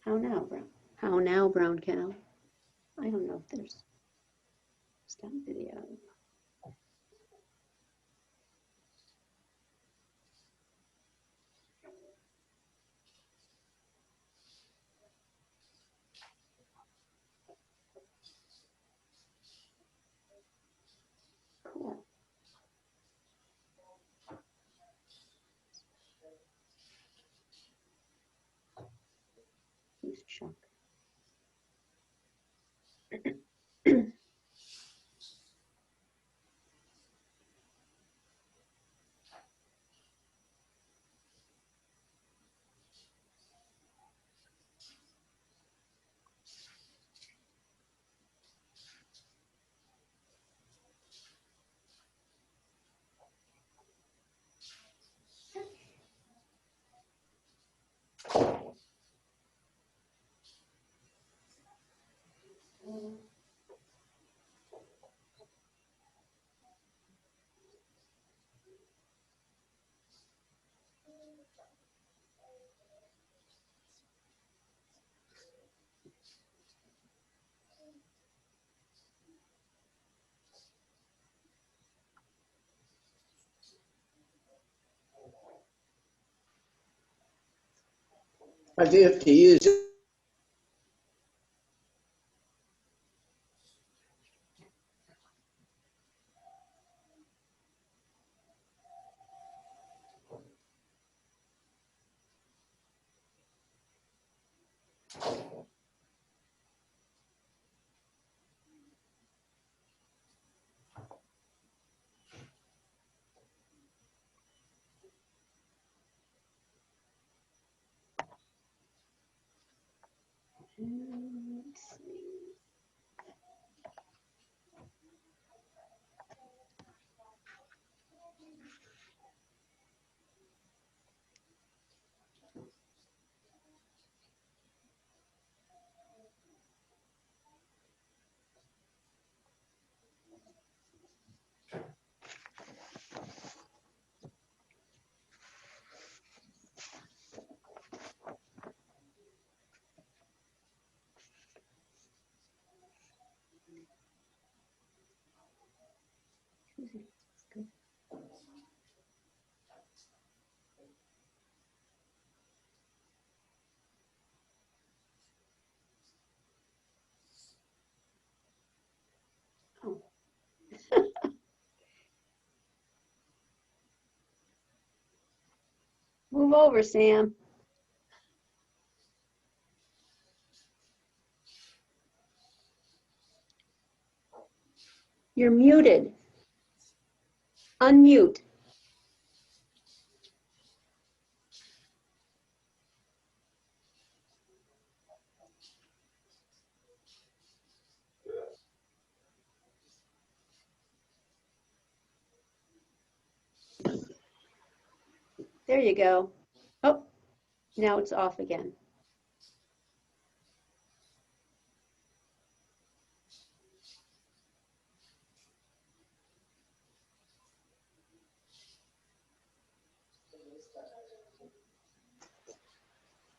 How now, brown? How now, brown cow? I don't know if there's stop video. Cool. Who's Chuck? I do have to use it. Let's see. Oh. Move over, Sam. You're muted. Unmute. There you go. Oh, now it's off again.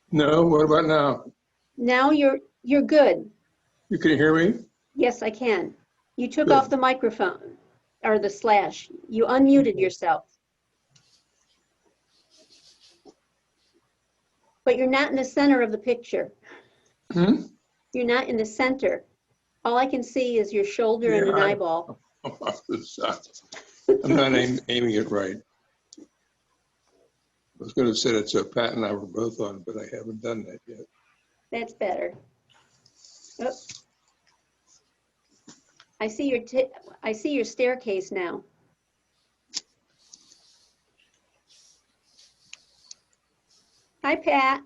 No, what about now? Now you're good. You can hear me? Yes, I can. You took Good. off the microphone or the slash. You unmuted yourself. But you're not in the center of the picture. Hmm? You're not in the center. All I can see is your shoulder and an eyeball. I'm off to the side. I'm not aiming it right. I was going to say that so Pat and I were both on, but I haven't done that yet. That's better. Oh. I see your staircase now. Hi, Pat.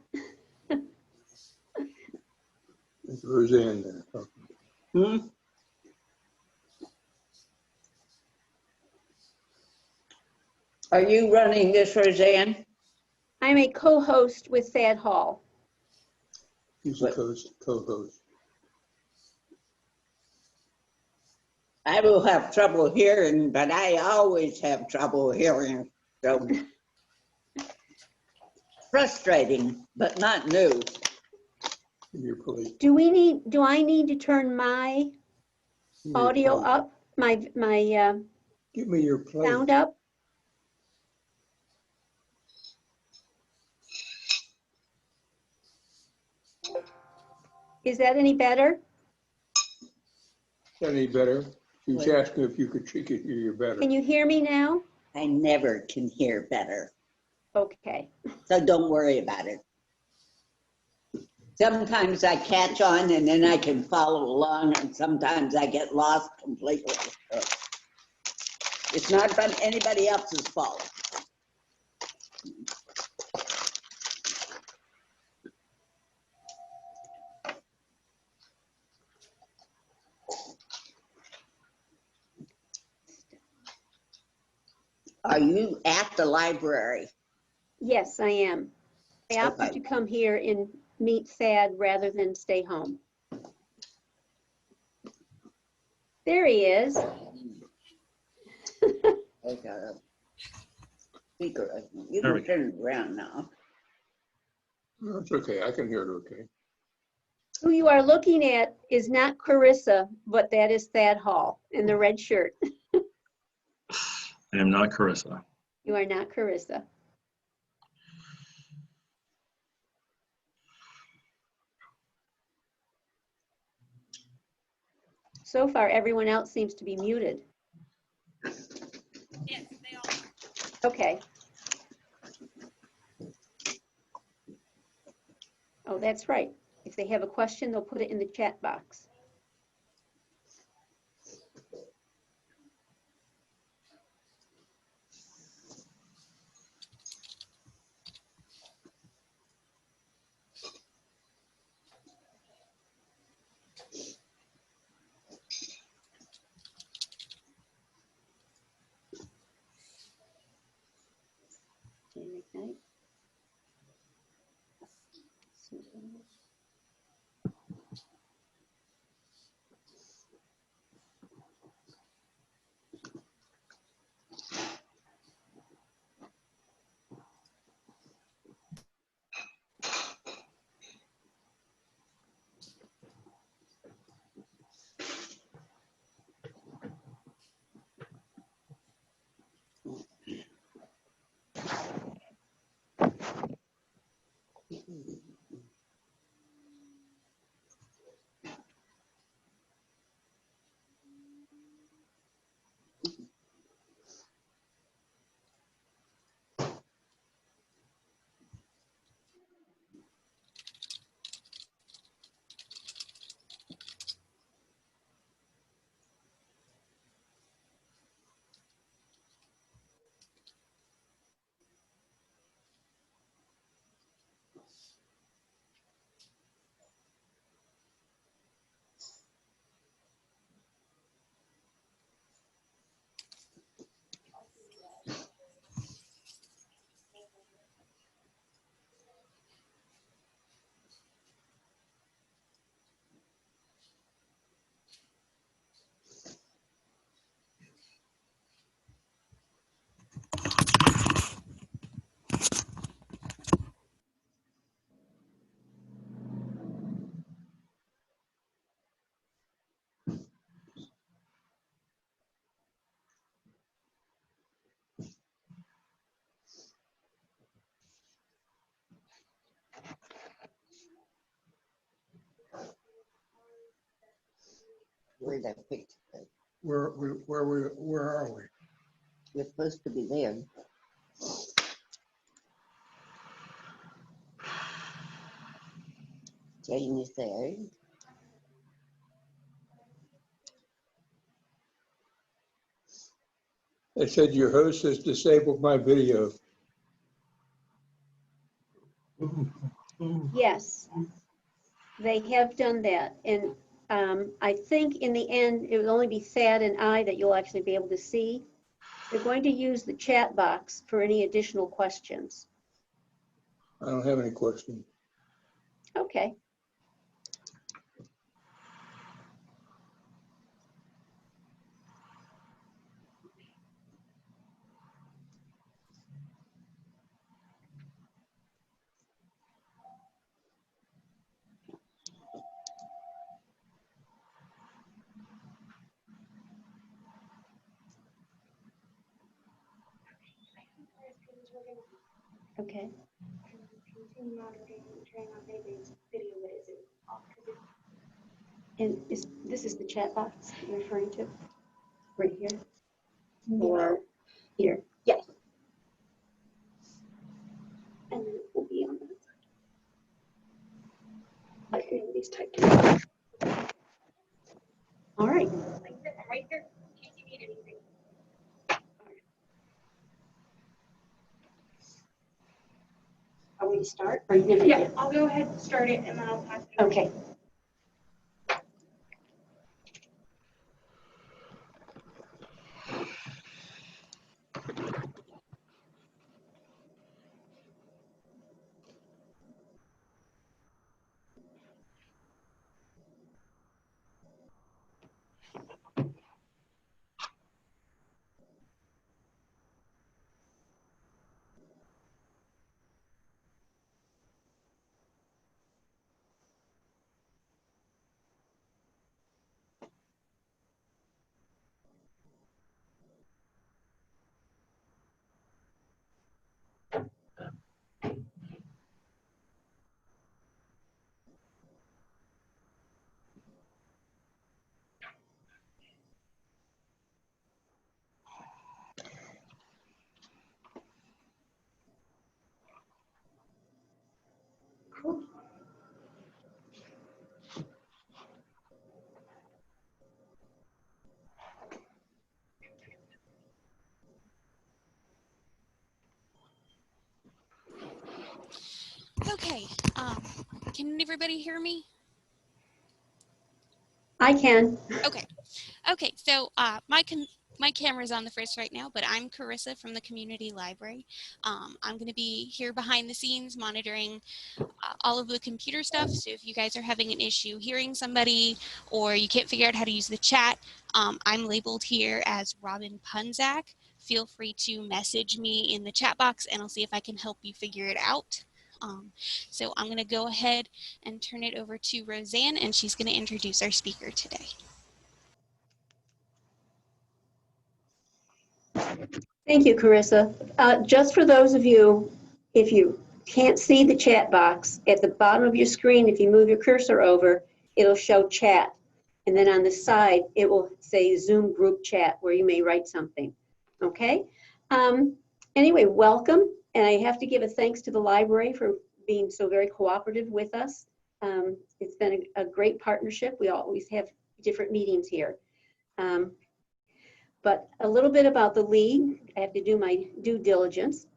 There's Roseanne there. Hmm? Are you running this, Roseanne? I'm a co-host with Thad Hall. He's a co-host. I will have trouble hearing, but I always have trouble hearing. So frustrating, but not new. Your place. Do I need to turn my audio up, my Give me your plate. sound up? Is that any better? Any better? She was Wait. asking if she could hear you better. Can you hear me now? I never can hear better, Okay. so don't worry about it. Sometimes I catch on and then I can follow along, and sometimes I get lost completely. It's not anybody else's fault. Are you at the library? Yes, I am. I opted Okay. to come here and meet Thad rather than stay home. There he is. Okay. Speaker, you There we can turn it around now. No, it's okay. I can hear it okay. Who you are looking at is not Carissa, but that is Thad Hall in the red shirt. I am not Carissa. You are not Carissa. So far, everyone else seems to be muted. Yes, they all are. Okay. Oh, that's right. If they have a question, they'll put it in the chat box. Okay, Where's that picture? Where are we? You're supposed to be there. Jane is there. They said your host has disabled my video. Yes, they have done that. And I think in the end, it will only be Thad and I that you'll actually be able to see. They're going to use the chat box for any additional questions. I don't have any questions. Okay. Okay. And this is the chat box you're referring to? Right here? Or here? Yes. And then it will be on that side. Like these typed in. All right. Right there, in case you need anything. Are we to start? Or are you gonna? Yeah, I'll go ahead and start it and then I'll pass it. Okay. Cool. Okay, can everybody hear me? I can. Okay, so my camera's on the first right now, but I'm Carissa from the community library. I'm going to be here behind the scenes monitoring all of the computer stuff. So if you guys are having an issue hearing somebody or you can't figure out how to use the chat, I'm labeled here as Robin Punzak. Feel free to message me in the chat box and I'll see if I can help you figure it out. So I'm going to go ahead and turn it over to Roseanne, and she's going to introduce our speaker today. Thank you, Carissa. Just for those of you, if you can't see the chat box, at the bottom of your screen, if you move your cursor over, it'll show chat. And then on the side, it will say Zoom group chat where you may write something. Okay? Anyway, welcome. And I have to give a thanks to the library for being so very cooperative with us. It's been a great partnership. We always have different meetings here. But a little bit about the League. I have to do my due diligence.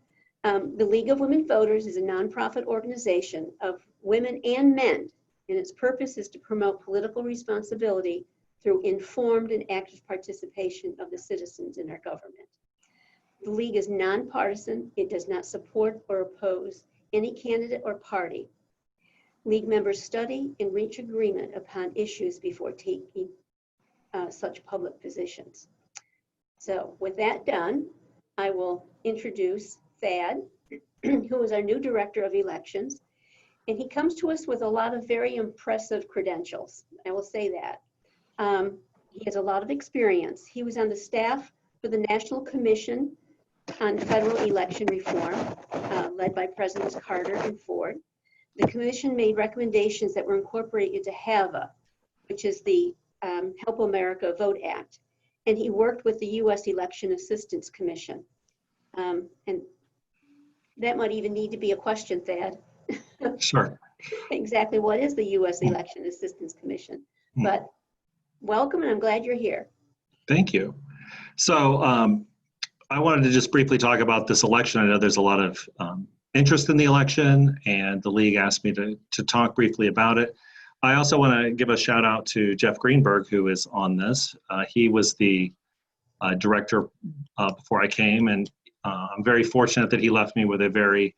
The League of Women Voters is a nonprofit organization of women and men, and its purpose is to promote political responsibility through informed and active participation of the citizens in our government. The League is nonpartisan. It does not support or oppose any candidate or party. League members study and reach agreement upon issues before taking such public positions. So with that done, I will introduce Thad, who is our new Director of Elections. And he comes to us with a lot of very impressive credentials. I will say that. He has a lot of experience. He was on the staff for the National Commission on Federal Election Reform, led by Presidents Carter and Ford. The commission made recommendations that were incorporated into HAVA, which is the Help America Vote Act. And he worked with the U.S. Election Assistance Commission. And that might even need to be a question, Thad. Sure. Exactly what is the U.S. Election Assistance Commission? But welcome, and I'm glad you're here. Thank you. So I wanted to just briefly talk about this election. I know there's a lot of interest in the election, and the League asked me to talk briefly about it. I also want to give a shout out to Jeff Greenberg, who is on this. He was the director before I came, and I'm very fortunate that he left me with a very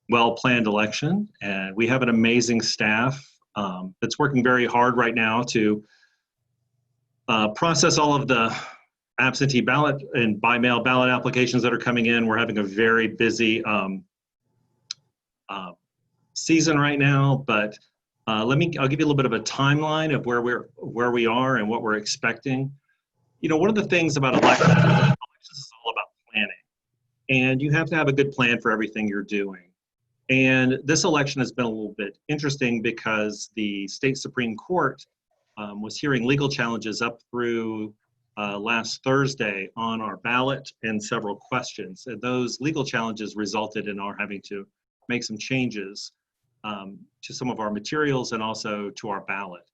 well-planned election. And we have an amazing staff that's working very hard right now to process all of the absentee ballot and by-mail ballot applications that are coming in. We're having a very busy season right now, but I'll give you a little bit of a timeline of where we are and what we're expecting. You know, one of the things about elections is all about planning. And you have to have a good plan for everything you're doing. And this election has been a little bit interesting because the state Supreme Court was hearing legal challenges up through last Thursday on our ballot and several questions. And those legal challenges resulted in our having to make some changes to some of our materials and also to our ballot.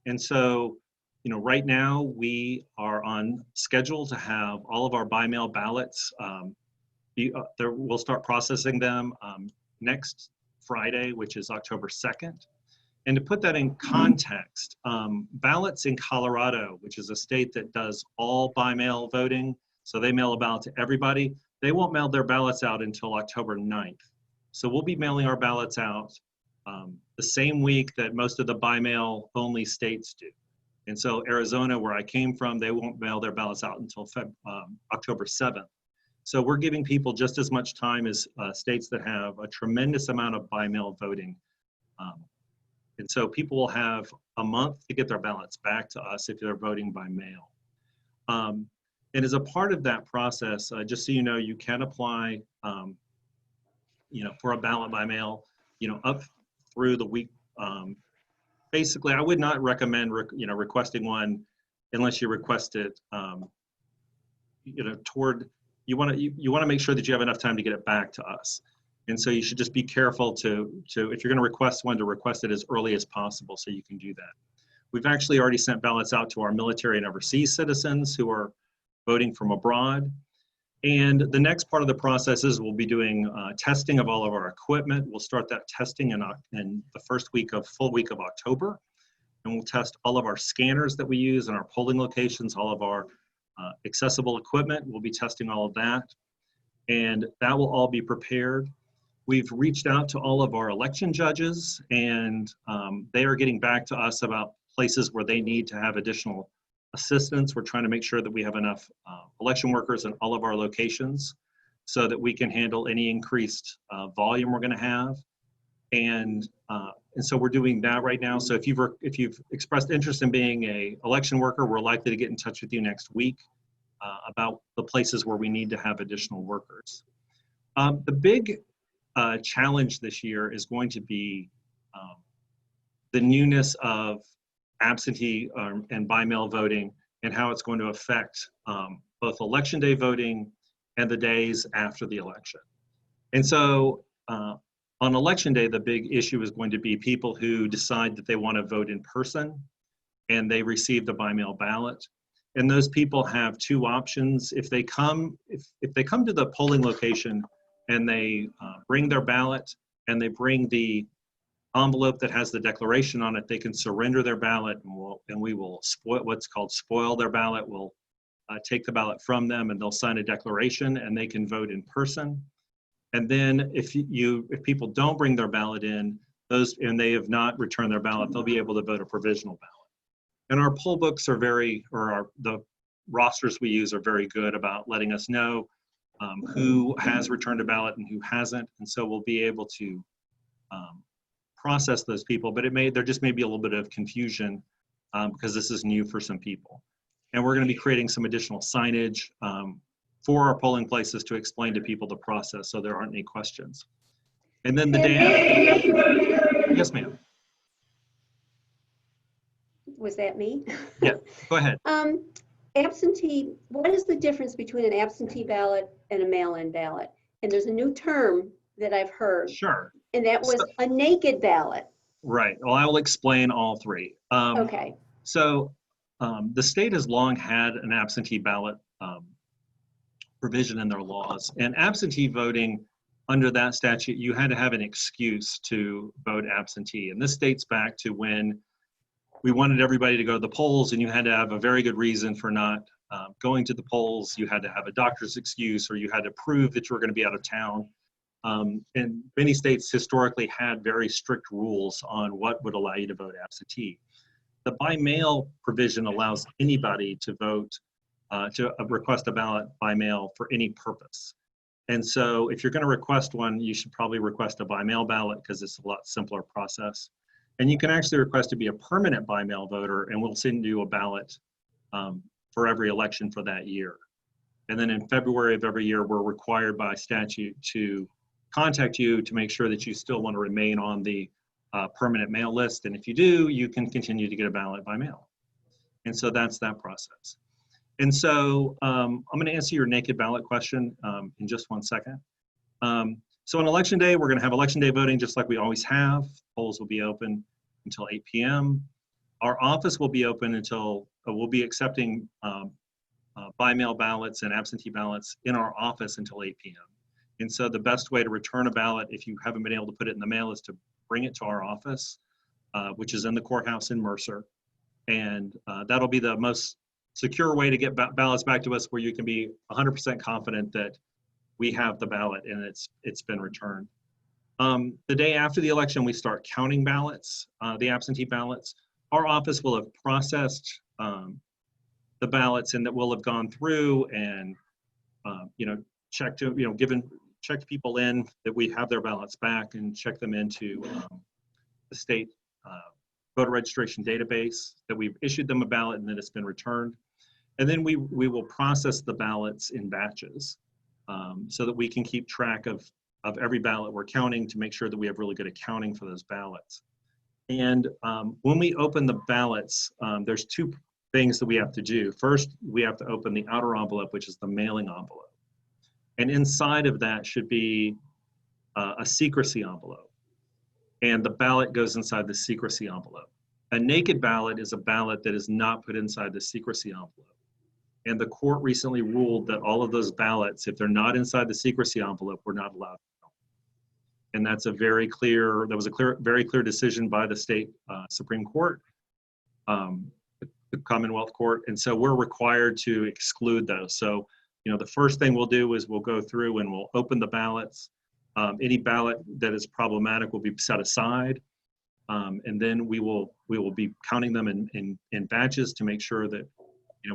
And so, right now we are on schedule to have all of our by-mail ballots. We'll start processing them next Friday, which is October 2nd. And to put that in context, ballots in Colorado, which is a state that does all by-mail voting, so they mail a ballot to everybody, they won't mail their ballots out until October 9th. So we'll be mailing our ballots out the same week that most of the by-mail only states do. And so Arizona, where I came from, they won't mail their ballots out until October 7th. So we're giving people just as much time as states that have a tremendous amount of by-mail voting. And so people will have a month to get their ballots back to us if they're voting by mail. And as a part of that process, just so you know, you can apply, for a ballot by mail, up through the week. Basically, I would not recommend, requesting one unless you request it, you want to make sure that you have enough time to get it back to us. And so you should just be careful to if you're going to request one, to request it as early as possible so you can do that. We've actually already sent ballots out to our military and overseas citizens who are voting from abroad. And the next part of the process is we'll be doing testing of all of our equipment. We'll start that testing in the full week of October. And we'll test all of our scanners that we use in our polling locations, all of our accessible equipment. We'll be testing all of that. And that will all be prepared. We've reached out to all of our election judges, and they are getting back to us about places where they need to have additional assistance. We're trying to make sure that we have enough election workers in all of our locations so that we can handle any increased volume we're going to have. And so we're doing that right now. So if you've expressed interest in being an election worker, we're likely to get in touch with you next week about the places where we need to have additional workers. The big challenge this year is going to be the newness of absentee and by-mail voting and how it's going to affect both election day voting and the days after the election. And so on election day, the big issue is going to be people who decide that they want to vote in person and they receive the by-mail ballot. And those people have two options. If they come to the polling location and they bring their ballot and they bring the envelope that has the declaration on it, they can surrender their ballot, and we will spoil their ballot. We'll take the ballot from them and they'll sign a declaration and they can vote in person. And then if people don't bring their ballot in, and they have not returned their ballot, they'll be able to vote a provisional ballot. And our poll books are the rosters we use are very good about letting us know who has returned a ballot and who hasn't. And so we'll be able to process those people, but there just may be a little bit of confusion because this is new for some people. And we're going to be creating some additional signage for our polling places to explain to people the process so there aren't any questions. And then the day after, yes, ma'am. Was that me? Yeah, go ahead. Absentee, what is the difference between an absentee ballot and a mail-in ballot? And there's a new term that I've heard. Sure. And that was a naked ballot. Right. Well, I will explain all three. Okay. So the state has long had an absentee ballot provision in their laws. And absentee voting, under that statute, you had to have an excuse to vote absentee. And this dates back to when we wanted everybody to go to the polls, and you had to have a very good reason for not going to the polls. You had to have a doctor's excuse, or you had to prove that you were going to be out of town. And many states historically had very strict rules on what would allow you to vote absentee. The by-mail provision allows anybody to vote, to request a ballot by mail for any purpose. And so if you're going to request one, you should probably request a by-mail ballot because it's a lot simpler process. And you can actually request to be a permanent by-mail voter, and we'll send you a ballot for every election for that year. And then in February of every year, we're required by statute to contact you to make sure that you still want to remain on the permanent mail list. And if you do, you can continue to get a ballot by mail. And so that's that process. And so I'm going to answer your naked ballot question in just one second. So on election day, we're going to have election day voting just like we always have. Polls will be open until 8 p.m. Our office will be open until, we'll be accepting by mail ballots and absentee ballots in our office until 8 p.m. And so the best way to return a ballot, if you haven't been able to put it in the mail, is to bring it to our office, which is in the courthouse in Mercer. And that'll be the most secure way to get ballots back to us, where you can be 100% confident that we have the ballot and it's been returned. The day after the election, we start counting ballots, the absentee ballots. Our office will have processed the ballots, and that will have gone through and checked, checked people in that we have their ballots back, and check them into the state voter registration database, that we've issued them a ballot and that it's been returned. And then we will process the ballots in batches so that we can keep track of every ballot we're counting, to make sure that we have really good accounting for those ballots. And when we open the ballots, there's two things that we have to do. First, we have to open the outer envelope, which is the mailing envelope. And inside of that should be a secrecy envelope. And the ballot goes inside the secrecy envelope. A naked ballot is a ballot that is not put inside the secrecy envelope. And the court recently ruled that all of those ballots, if they're not inside the secrecy envelope, we're not allowed to count. And that's a very clear, that was a very clear decision by the state Supreme Court, the Commonwealth Court. And so we're required to exclude those. So, the first thing we'll do is we'll go through and we'll open the ballots. Any ballot that is problematic will be set aside. And then we will be counting them in batches to make sure that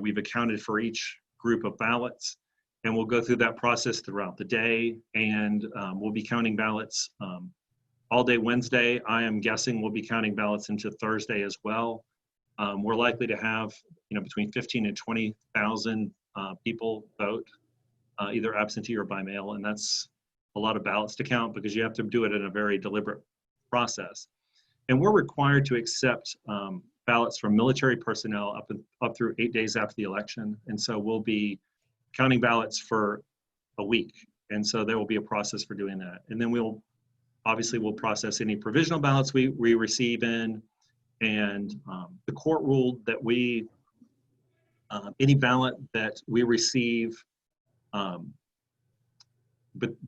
we've accounted for each group of ballots. And we'll go through that process throughout the day. And we'll be counting ballots all day Wednesday. I am guessing we'll be counting ballots into Thursday as well. We're likely to have between 15 and 20,000 people vote, either absentee or by mail. And that's a lot of ballots to count, because you have to do it in a very deliberate process. And we're required to accept ballots from military personnel up through 8 days after the election. And so we'll be counting ballots for a week. And so there will be a process for doing that. And then we'll process any provisional ballots we receive in. And the court ruled that any ballot that we receive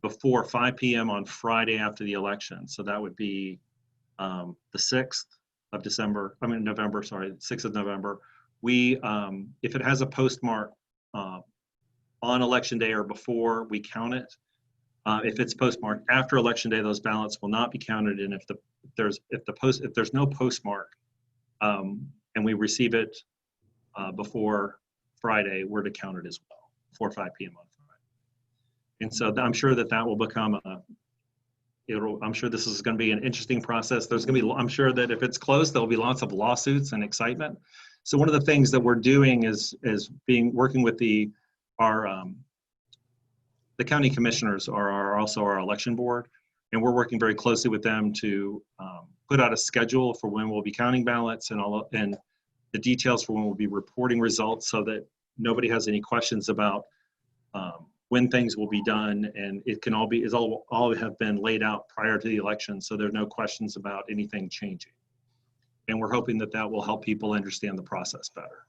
before 5 p.m. on Friday after the election, so that would be the 6th of November, 6th of November, if it has a postmark on election day or before, we count it. If it's postmarked after election day, those ballots will not be counted. And if there's no postmark and we receive it before Friday, we're to count it as well, before 5 p.m. on Friday. And so I'm sure that will become I'm sure this is going to be an interesting process. I'm sure that if it's close, there'll be lots of lawsuits and excitement. So one of the things that we're doing is working with the county commissioners are also our election board, and we're working very closely with them to put out a schedule for when we'll be counting ballots and the details for when we'll be reporting results, so that nobody has any questions about when things will be done, and it can all have been laid out prior to the election, so there are no questions about anything changing. And we're hoping that will help people understand the process better.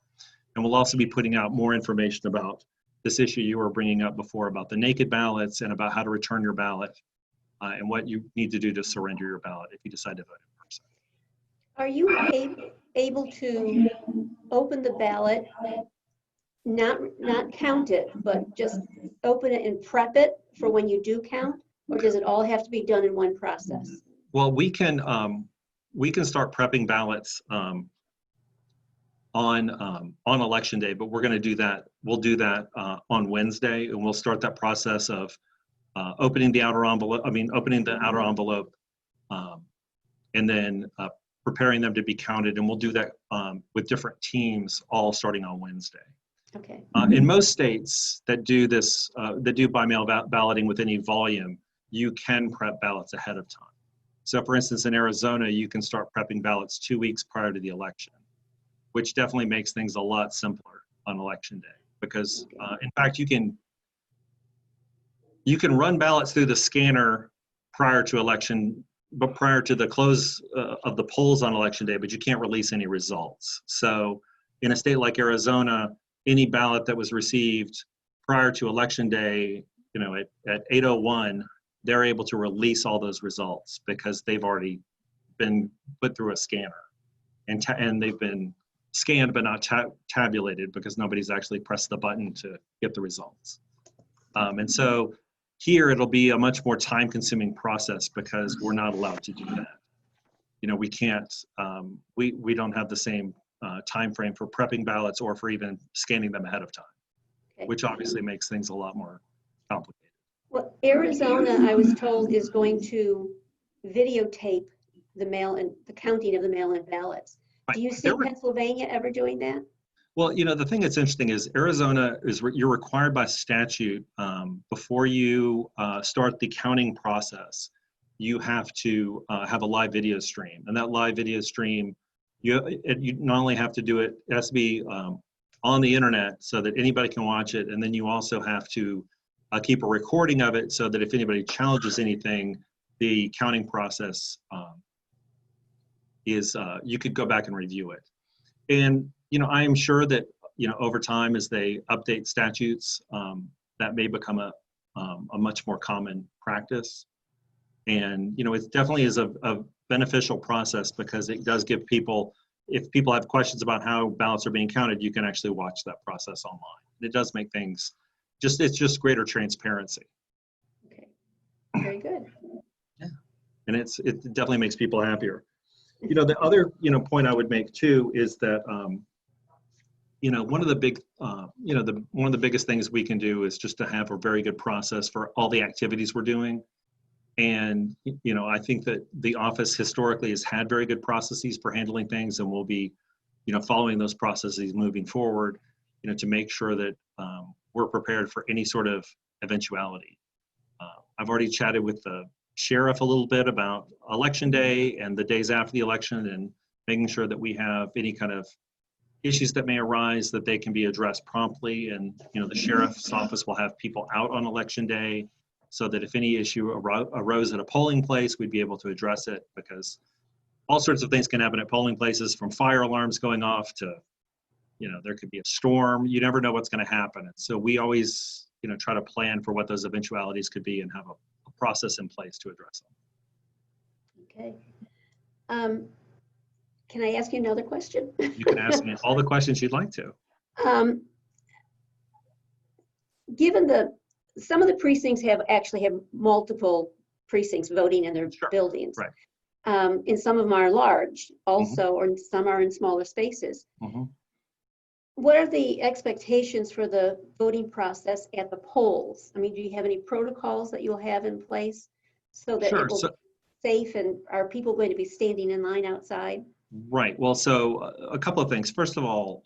And we'll also be putting out more information about this issue you were bringing up before, about the naked ballots and about how to return your ballot and what you need to do to surrender your ballot if you decide to vote in person. Are you able to open the ballot, not count it, but just open it and prep it for when you do count? Or does it all have to be done in one process? Well, we can start prepping ballots on election day, but we're going to do that. We'll do that on Wednesday, and we'll start that process of opening the outer envelope. Opening the outer envelope, and then preparing them to be counted. And we'll do that with different teams, all starting on Wednesday. Okay, In most states that do this, that do by mail balloting with any volume, you can prep ballots ahead of time. So for instance, in Arizona, you can start prepping ballots 2 weeks prior to the election, which definitely makes things a lot simpler on election day. Because in fact, you can run ballots through the scanner prior to election, but prior to the close of the polls on election day, but you can't release any results. So in a state like Arizona, any ballot that was received prior to election day, you know, at 8:01, they're able to release all those results because they've already been put through a scanner, and they've been scanned but not tabulated because nobody's actually pressed the button to get the results. And so here it'll be a much more time-consuming process because we're not allowed to do that. You know, we can't. We don't have the same time frame for prepping ballots or for even scanning them ahead of time, okay. which obviously makes things a lot more complicated. Well, Arizona, I was told, is going to videotape the mail-in, the counting of the mail-in ballots. Do you see There were- Pennsylvania ever doing that? Well, you know, the thing that's interesting is Arizona is you're required by statute before you start the counting process, you have to have a live video stream, and that live video stream, you not only have to do it, it has to be on the internet so that anybody can watch it, and then you also have to keep a recording of it so that if anybody challenges anything, the counting process is you could go back and review it. And you know, I am sure that, you know, over time as they update statutes, that may become a much more common practice. And you know, it definitely is a beneficial process because it does give people, if people have questions about how ballots are being counted, you can actually watch that process online. It does make things it's just greater transparency. Okay, very good. And it definitely makes people happier. You know, the other, you know, point I would make too is that, you know, one of the big, you know, one of the biggest things we can do is just to have a very good process for all the activities we're doing. And, you know, I think that the office historically has had very good processes for handling things, and we'll be, you know, following those processes moving forward, you know, to make sure that we're prepared for any sort of eventuality. I've already chatted with the sheriff a little bit about election day and the days after the election, and making sure that we have any kind of issues that may arise that they can be addressed promptly. And you know, the sheriff's office will have people out on election day so that if any issue arose at a polling place, we'd be able to address it, because all sorts of things can happen at polling places, from fire alarms going off to, you know, there could be a storm. You never know what's going to happen. And so we always, you know, try to plan for what those eventualities could be and have a process in place to address them. Okay. Can I ask you another question? You can ask me all the questions you'd like to. Given some of the precincts actually have multiple precincts voting in their Sure. buildings. Right. And some of them are large also, or some are in smaller spaces. Mhm. What are the expectations for the voting process at the polls? I mean, do you have any protocols that you'll have in place so that Sure. it will be safe, and are people going to be standing in line outside? Right. Well, so a couple of things. First of all,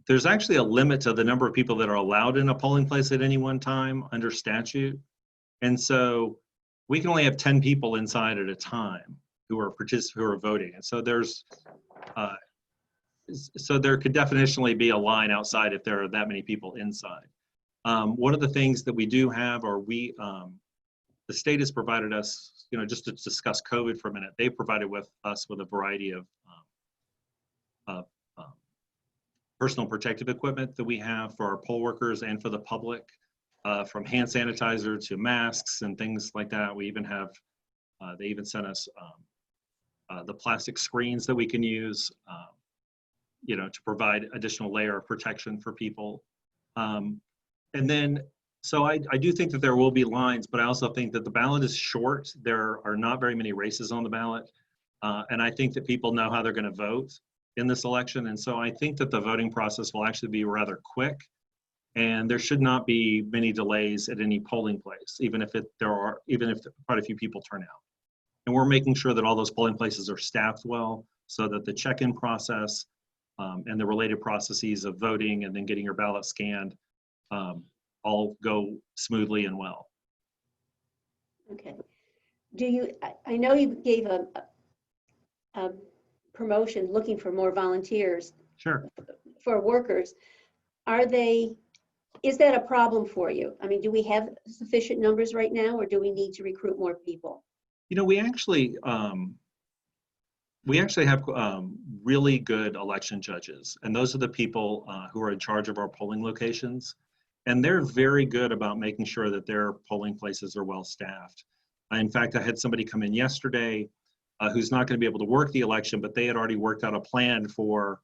there's actually a limit to the number of people that are allowed in a polling place at any one time under statute. And so we can only have 10 people inside at a time who are voting. And so there could definitionally be a line outside if there are that many people inside. One of the things that we do have, or the state has provided us, you know, just to discuss COVID for a minute, they provided us with a variety of personal protective equipment that we have for our poll workers and for the public, from hand sanitizer to masks and things like that. We even have, they even sent us the plastic screens that we can use, you know, to provide additional layer of protection for people. And then, so I do think that there will be lines, but I also think that the ballot is short. There are not very many races on the ballot. And I think that people know how they're going to vote in this election. And so I think that the voting process will actually be rather quick, and there should not be many delays at any polling place, even if quite a few people turn out. And we're making sure that all those polling places are staffed well, so that the check-in process and the related processes of voting and then getting your ballot scanned all go smoothly and well. Okay. Do you, I know you gave a promotion looking for more volunteers Sure. for workers. Are they, is that a problem for you? I mean, do we have sufficient numbers right now, or do we need to recruit more people? You know, we actually have really good election judges, and those are the people who are in charge of our polling locations, and they're very good about making sure that their polling places are well staffed. In fact, I had somebody come in yesterday who's not going to be able to work the election, but they had already worked out a plan for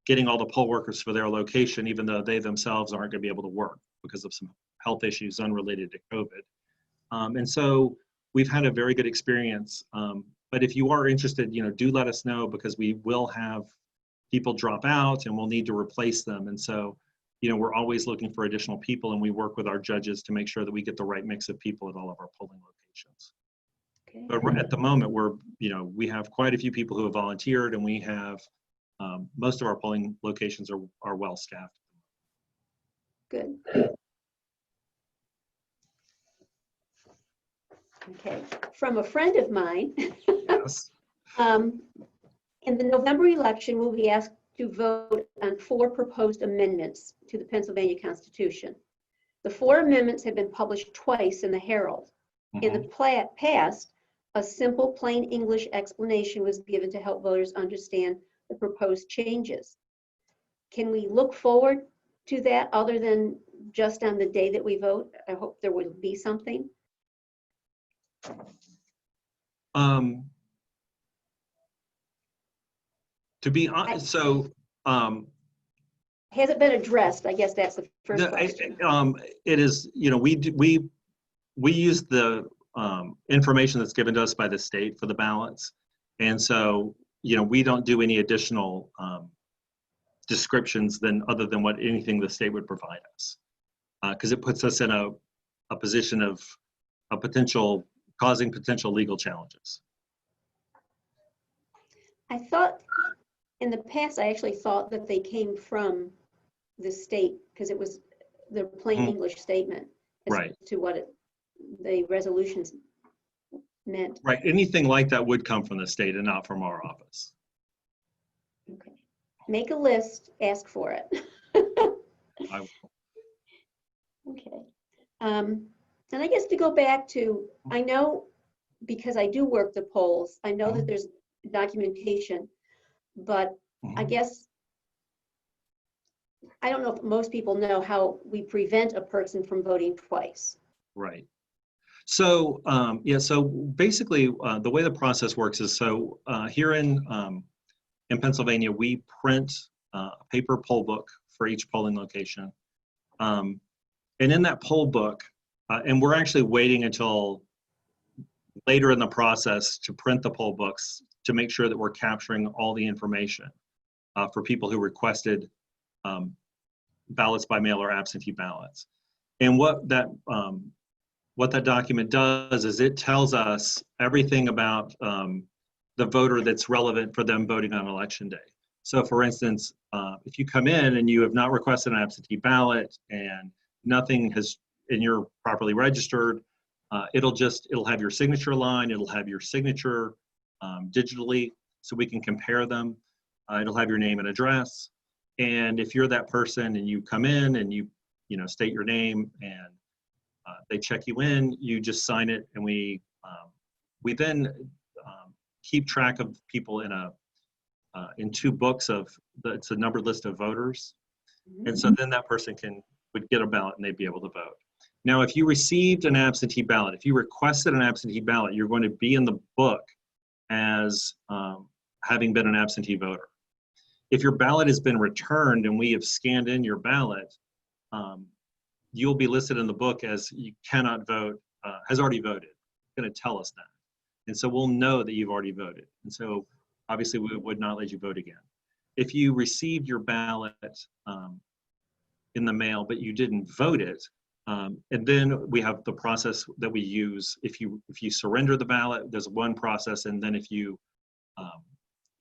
getting all the poll workers for their location, even though they themselves aren't going to be able to work because of some health issues unrelated to COVID. And so we've had a very good experience. But if you are interested, you know, do let us know, because we will have people drop out and we'll need to replace them. And so, you know, we're always looking for additional people, and we work with our judges to make sure that we get the right mix of people at all of our polling locations. Okay. But at the moment, we have quite a few people who have volunteered, and we have most of our polling locations are well staffed. Good. Okay. From a friend of mine, Yes. in the November election, we'll be asked to vote on 4 proposed amendments to the Pennsylvania Constitution. The 4 amendments have been published twice in the Herald. In the past, a simple, plain English explanation was given to help voters understand the proposed changes. Can we look forward to that other than just on the day that we vote? I hope there will be something. To be honest, so Has it been addressed? I guess that's the first question. it is, you know, we use the information that's given to us by the state for the ballots, and so, you know, we don't do any additional descriptions other than what anything the state would provide us, because it puts us in a position of causing potential legal challenges. I thought in the past, I actually thought that they came from the state because it was the plain English statement as Right. to what the resolutions meant. Right. Anything like that would come from the state and not from our office. Okay. Make a list, ask for it. I will. Okay. And I guess to go back to, I know, because I do work the polls, I know that there's documentation, but I guess, I don't know if most people know how we prevent a person from voting twice. Right. So, yeah, so basically the way the process works is, so here in Pennsylvania, we print a paper poll book for each polling location. And in that poll book, and we're actually waiting until later in the process to print the poll books to make sure that we're capturing all the information for people who requested ballots by mail or absentee ballots. And what that document does is it tells us everything about the voter that's relevant for them voting on election day. So for instance, if you come in and you have not requested an absentee ballot and nothing has, and you're properly registered, it'll have your signature line, it'll have your signature digitally so we can compare them. It'll have your name and address. And if you're that person and you come in and you state your name and they check you in, you just sign it, and we then keep track of people in 2 books it's a numbered list of voters, and so then that person would get a ballot and they'd be able to vote. Now, if you received an absentee ballot, if you requested an absentee ballot, you're going to be in the book as having been an absentee voter. If your ballot has been returned and we have scanned in your ballot, you'll be listed in the book as you cannot vote, has already voted. It's going to tell us that. And so we'll know that you've already voted. And so obviously we would not let you vote again. If you received your ballot in the mail, but you didn't vote it, and then we have the process that we use. If you surrender the ballot, there's one process. And then if you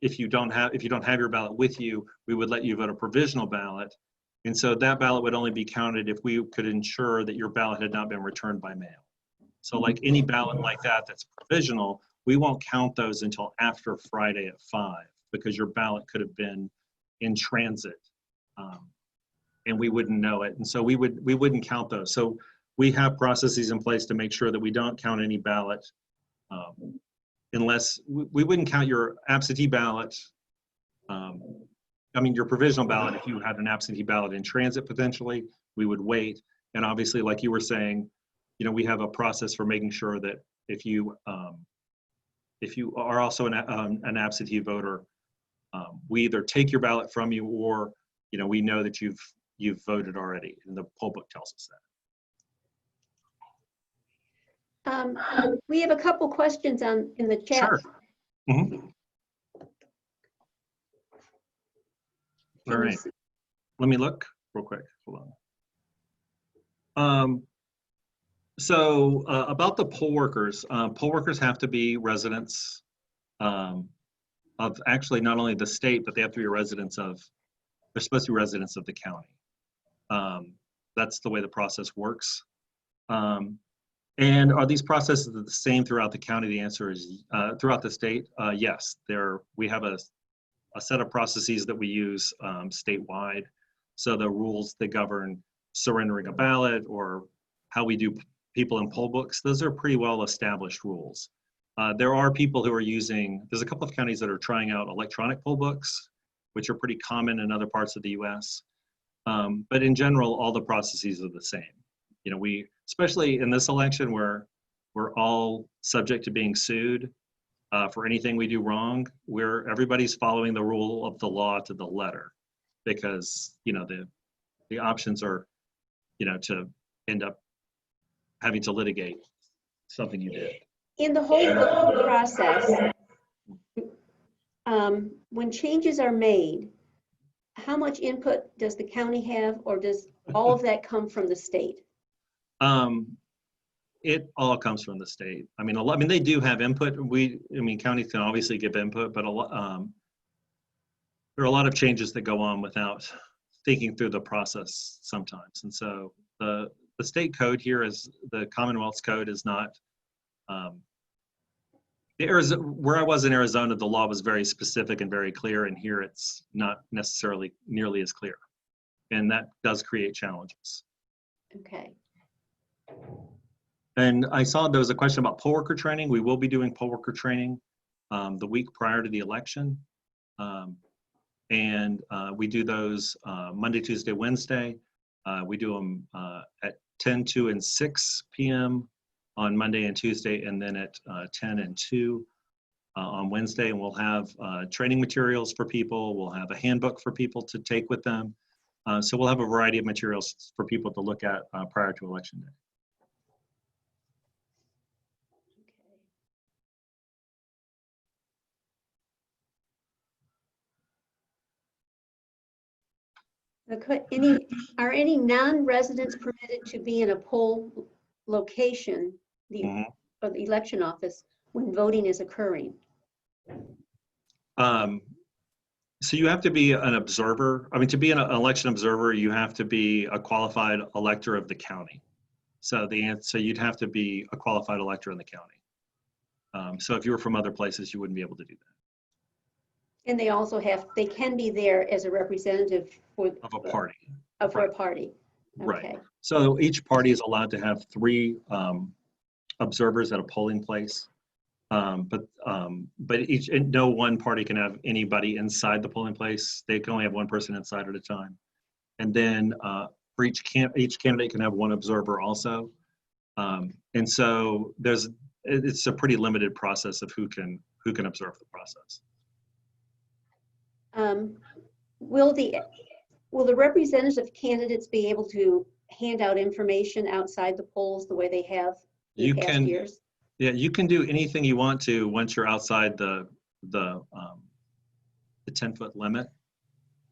if you don't have your ballot with you, we would let you vote a provisional ballot. And so that ballot would only be counted if we could ensure that your ballot had not been returned by mail. So like any ballot like that that's provisional, we won't count those until after Friday at 5 because your ballot could have been in transit and we wouldn't know it. And so we wouldn't count those. So we have processes in place to make sure that we don't count any ballot unless we wouldn't count your absentee ballot. I mean, your provisional ballot, if you had an absentee ballot in transit potentially, we would wait. And obviously, like you were saying, you know, we have a process for making sure that if you are also an absentee voter, we either take your ballot from you or, you know, we know that you've voted already, and the poll book tells us that. We have a couple questions in the chat. Sure. Mhm. All right. Let me look real quick. Hold on. So about the poll workers have to be residents of actually not only the state, but they have to be residents of, they're supposed to be residents of the county. That's the way the process works. And are these processes the same throughout the county? The answer is throughout the state, yes. We have a set of processes that we use statewide. So the rules that govern surrendering a ballot or how we do people in poll books, those are pretty well established rules. There are people who are there's a couple of counties that are trying out electronic poll books, which are pretty common in other parts of the US. But in general, all the processes are the same. You know, especially in this election where we're all subject to being sued for anything we do wrong, where everybody's following the rule of the law to the letter, because, you know, the options are, you know, to end up having to litigate something you did. In the whole voting process, when changes are made, how much input does the county have, or does all of that come from the state? It all comes from the state. I mean, they do have input. Counties can obviously give input, but there are a lot of changes that go on without thinking through the process sometimes. And so the state code here is, the Commonwealth's code is not, where I was in Arizona, the law was very specific and very clear, and here it's not necessarily nearly as clear. And that does create challenges. Okay. And I saw there was a question about poll worker training. We will be doing poll worker training the week prior to the election. We do those Monday, Tuesday, Wednesday. We do them at 10, 2, and 6 p.m. on Monday and Tuesday, and then at 10 and 2 on Wednesday. And we'll have training materials for people. We'll have a handbook for people to take with them. So we'll have a variety of materials for people to look at prior to Election Day. Are any non-residents permitted to be in a poll location, or the election office, when voting is occurring? So you have to be an observer. I mean, to be an election observer, you have to be a qualified elector of the county. So you'd have to be a qualified elector in the county. So if you were from other places, you wouldn't be able to do that. And they can be there as a representative of a party. For a party. Okay. Right. So each party is allowed to have 3 observers at a polling place. But no one party can have anybody inside the polling place. They can only have one person inside at a time. And then for each candidate can have 1 observer also. And so it's a pretty limited process of who can observe the process. Will the representative candidates be able to hand out information outside the polls the way they have in past years? Yeah, you can do anything you want to once you're outside the 10-foot limit.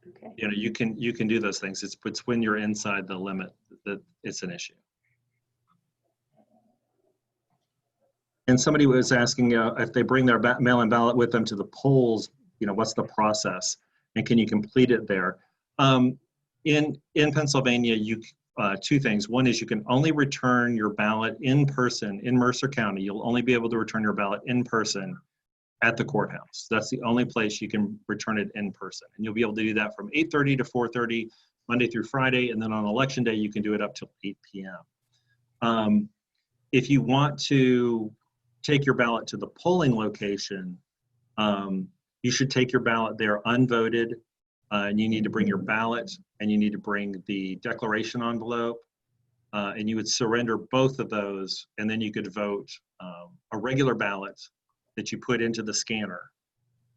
Okay. You know, you can do those things. It's when you're inside the limit that it's an issue. And somebody was asking if they bring their mail-in ballot with them to the polls, what's the process, and can you complete it there? In Pennsylvania, two things. One is you can only return your ballot in person in Mercer County. You'll only be able to return your ballot in person at the courthouse. That's the only place you can return it in person. And you'll be able to do that from 8:30 to 4:30, Monday through Friday. And then on election day, you can do it up till 8 p.m. If you want to take your ballot to the polling location, you should take your ballot there unvoted. And you need to bring your ballot, and you need to bring the declaration envelope, and you would surrender both of those, and then you could vote a regular ballot that you put into the scanner.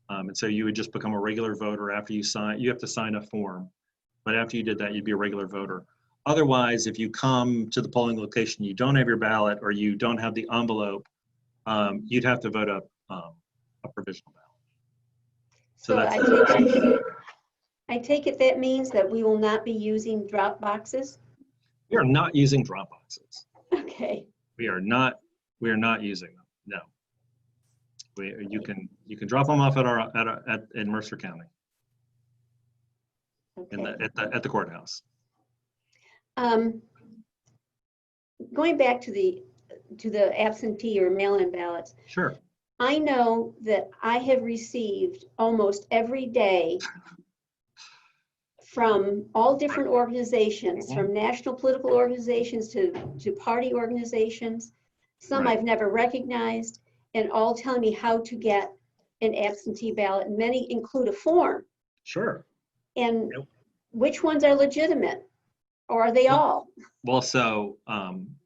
And so you would just become a regular voter after you sign. You have to sign a form, but after you did that, you'd be a regular voter. Otherwise, if you come to the polling location, you don't have your ballot, or you don't have the envelope, you'd have to vote a provisional ballot. So that's I take it that means that we will not be using drop boxes? We are not using drop boxes. Okay. We are not using them. No. You can drop them off in Mercer County Okay. at the courthouse. Going back to the absentee or mail-in ballots, Sure. I know that I have received almost every day from all different organizations, from national political organizations to party organizations. Some Right. I've never recognized, and all telling me how to get an absentee ballot. And many include a form. Sure. And Yep. which ones are legitimate? Or are they all? Well, so I'm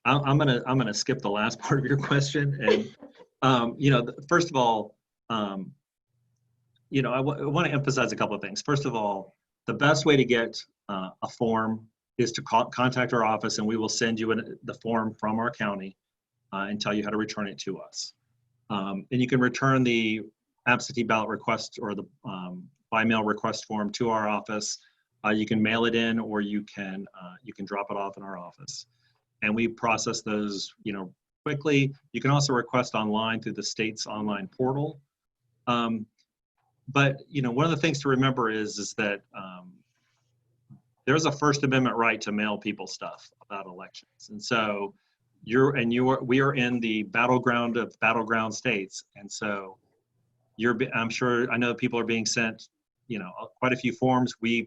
gonna skip the last part of your question, and first of all, I want to emphasize a couple of things. First of all, the best way to get a form is to contact our office, and we will send you the form from our county and tell you how to return it to us. And you can return the absentee ballot request or the by mail request form to our office. You can mail it in, or you can drop it off in our office, and we process those quickly. You can also request online through the state's online portal. But one of the things to remember is that there's a First Amendment right to mail people stuff about elections, and so we are in the battleground of battleground states, and so I know people are being sent quite a few forms. We're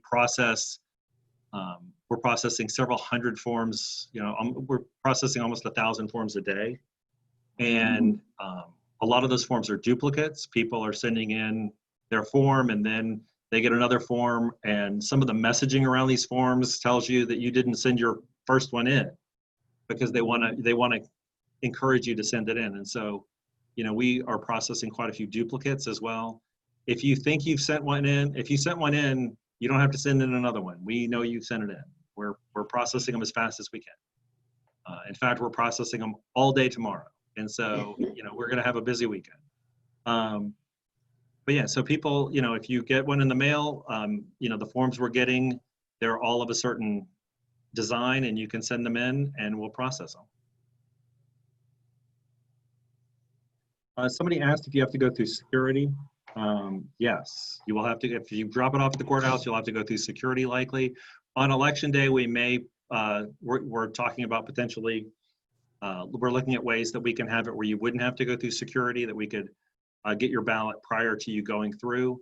processing several hundred forms. We're processing almost 1,000 forms a day, and a lot of those forms are duplicates. People are sending in their form, and then they get another form, and some of the messaging around these forms tells you that you didn't send your first one in, because they want to encourage you to send it in. And so we are processing quite a few duplicates as well. If you think you've sent one in, if you sent one in, you don't have to send in another one. We know you sent it in. We're processing them as fast as we can. In fact, we're processing them all day tomorrow, and so we're going to have a busy weekend. But yeah, so people, if you get one in the mail, the forms we're getting, they're all of a certain design, and you can send them in, and we'll process them. Somebody asked if you have to go through security. Yes, you will have to. If you drop it off at the courthouse, you'll have to go through security likely. On election day, we may, we're talking about potentially, we're looking at ways that we can have it where you wouldn't have to go through security, that we could get your ballot prior to you going through.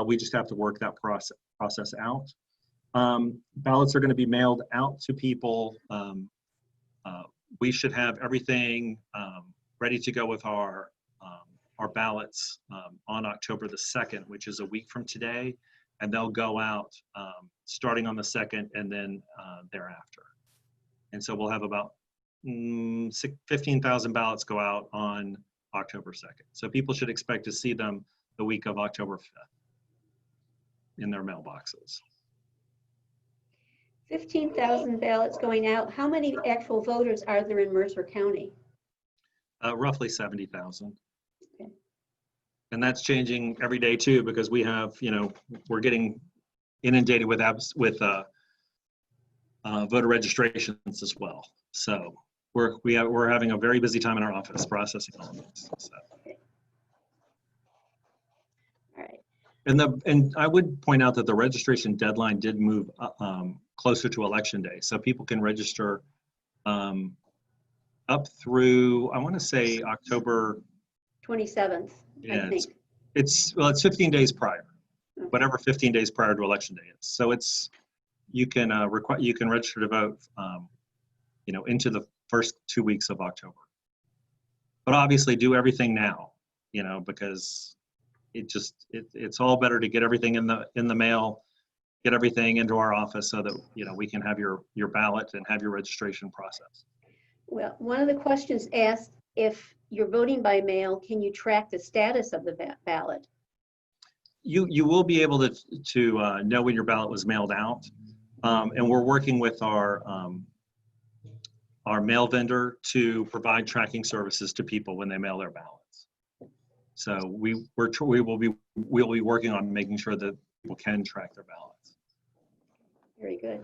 We just have to work that process out. Ballots are going to be mailed out to people. We should have everything ready to go with our ballots on October the 2nd, which is a week from today, and they'll go out starting on the 2nd and then thereafter. And so we'll have about 15,000 ballots go out on October 2nd. So people should expect to see them the week of October 5th in their mailboxes. 15,000 ballots going out. How many actual voters are there in Mercer County? Roughly 70,000. Okay. And that's changing every day too, because we have, we're getting inundated with voter registrations as well. So we're having a very busy time in our office processing all of this. So. And I would point out that the registration deadline did move closer to election day, so people can register up through, I want to say October. 27th, I Yeah, think. it's 15 days prior, Okay. whatever 15 days prior to election day is. So you can register to vote, into the first 2 weeks of October. But obviously, do everything now, because it's all better to get everything in the mail, get everything into our office so that we can have your ballot and have your registration process. Well, one of the questions asked, if you're voting by mail, can you track the status of the ballot? You will be able to know when your ballot was mailed out, and we're working with our mail vendor to provide tracking services to people when they mail their ballots. So we'll be working on making sure that people can track their ballots. Very good.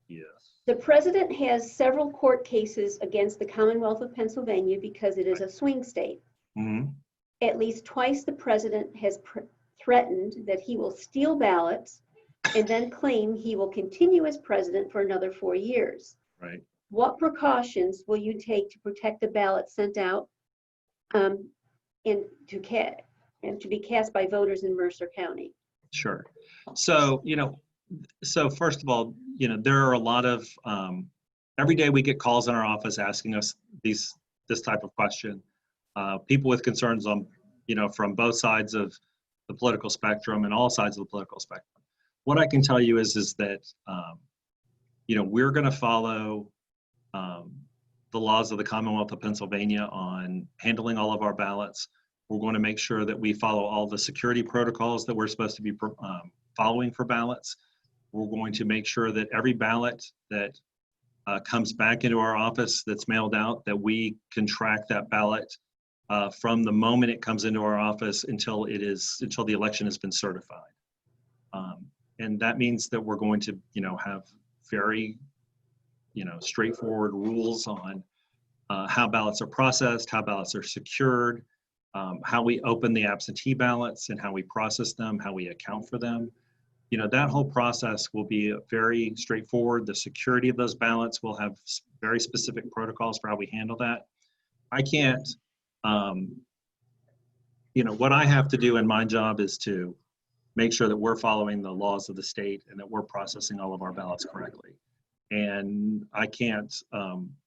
Yes. The president has several court cases against the Commonwealth of Pennsylvania because it is a swing state. Mm-hmm. At least twice the president has threatened that he will steal ballots and then claim he will continue as president for another 4 years. Right. What precautions will you take to protect the ballots sent out and to be cast by voters in Mercer County? Sure. So, first of all, there are a lot of, every day we get calls in our office asking us this type of question. People with concerns on, from both sides of the political spectrum and all sides of the political spectrum. What I can tell you is that, we're going to follow the laws of the Commonwealth of Pennsylvania on handling all of our ballots. We're going to make sure that we follow all the security protocols that we're supposed to be following for ballots. We're going to make sure that every ballot that comes back into our office that's mailed out, that we can track that ballot from the moment it comes into our office until the election has been certified. And that means that we're going to, have very, straightforward rules on how ballots are processed, how ballots are secured, how we open the absentee ballots and how we process them, how we account for them. That whole process will be very straightforward. The security of those ballots will have very specific protocols for how we handle that. I can't, what I have to do in my job is to make sure that we're following the laws of the state and that we're processing all of our ballots correctly. And I can't,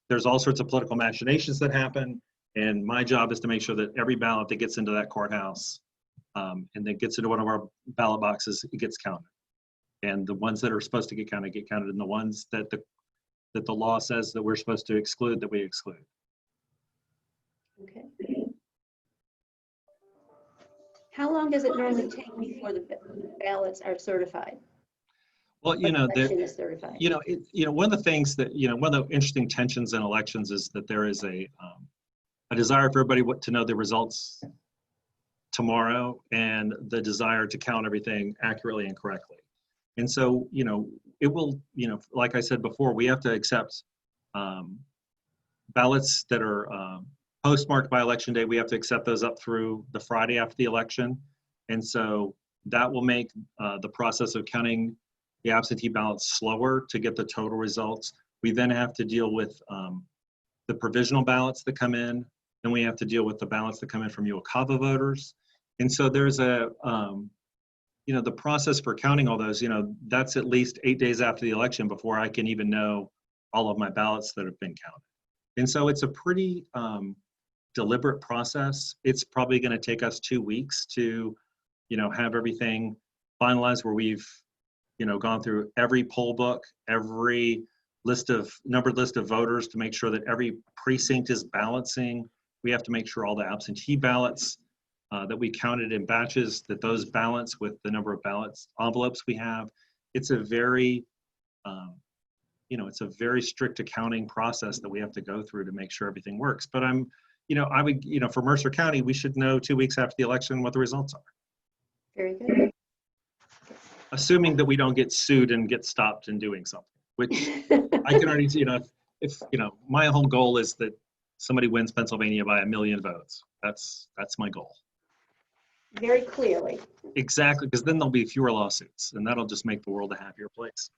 there's all sorts of political machinations that happen. And my job is to make sure that every ballot that gets into that courthouse and that gets into one of our ballot boxes, it gets counted. And the ones that are supposed to get counted, and the ones that the law says that we're supposed to exclude, that we exclude. Okay. How long does it normally take before the ballots are certified? Well, The election is certified. one of the things that, one of the interesting tensions in elections is that there is a desire for everybody to know the results tomorrow and the desire to count everything accurately and correctly. And so, it will, like I said before, we have to accept ballots that are postmarked by election day. We have to accept those up through the Friday after the election. And so that will make the process of counting the absentee ballots slower to get the total results. We then have to deal with the provisional ballots that come in. Then we have to deal with the ballots that come in from UOCAVA voters. And so there's the process for counting all those, that's at least 8 days after the election before I can even know all of my ballots that have been counted. And so it's a pretty deliberate process. It's probably going to take us 2 weeks to, have everything finalized where we've, gone through every poll book, every numbered list of voters to make sure that every precinct is balancing. We have to make sure all the absentee ballots that we counted in batches, that those balance with the number of ballots envelopes we have. It's a very, it's a very strict accounting process that we have to go through to make sure everything works. But I would, for Mercer County, we should know 2 weeks after the election what the results are. Very good. Assuming that we don't get sued and get stopped in doing something, which I can already, if my whole goal is that somebody wins Pennsylvania by 1 million votes. That's my goal. very clearly. Exactly, because then there'll be fewer lawsuits, and that'll just make the world a happier place.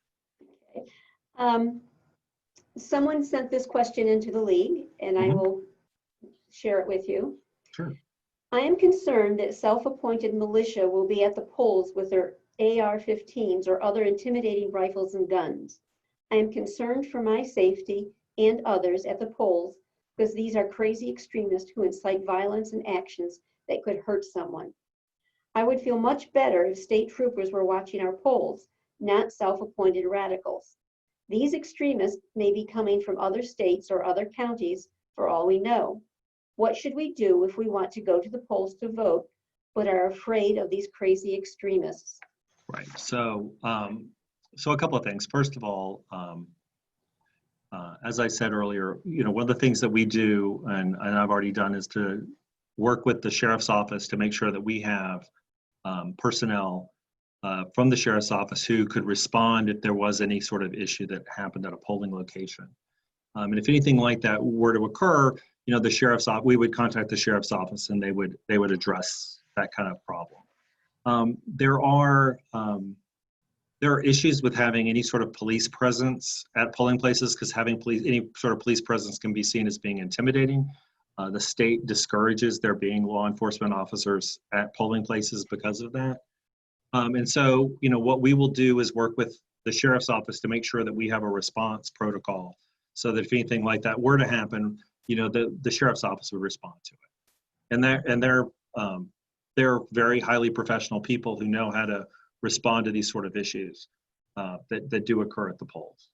Someone sent this question into the league, and I Mhm. will share it with you. Sure. I am concerned that self-appointed militia will be at the polls with their AR-15s or other intimidating rifles and guns. I am concerned for my safety and others at the polls because these are crazy extremists who incite violence and actions that could hurt someone. I would feel much better if state troopers were watching our polls, not self-appointed radicals. These extremists may be coming from other states or other counties for all we know. What should we do if we want to go to the polls to vote, but are afraid of these crazy extremists? Right. So, so a couple of things. First of all, as I said earlier, one of the things that we do, and I've already done, is to work with the sheriff's office to make sure that we have personnel from the sheriff's office who could respond if there was any sort of issue that happened at a polling location. And if anything like that were to occur, the sheriff's office, we would contact the sheriff's office, and they would address that kind of problem. There are issues with having any sort of police presence at polling places, because having any sort of police presence can be seen as being intimidating. The state discourages there being law enforcement officers at polling places because of that. And so, what we will do is work with the sheriff's office to make sure that we have a response protocol, so that if anything like that were to happen, the sheriff's office would respond to it. And they're very highly professional people who know how to respond to these sort of issues that do occur at the polls.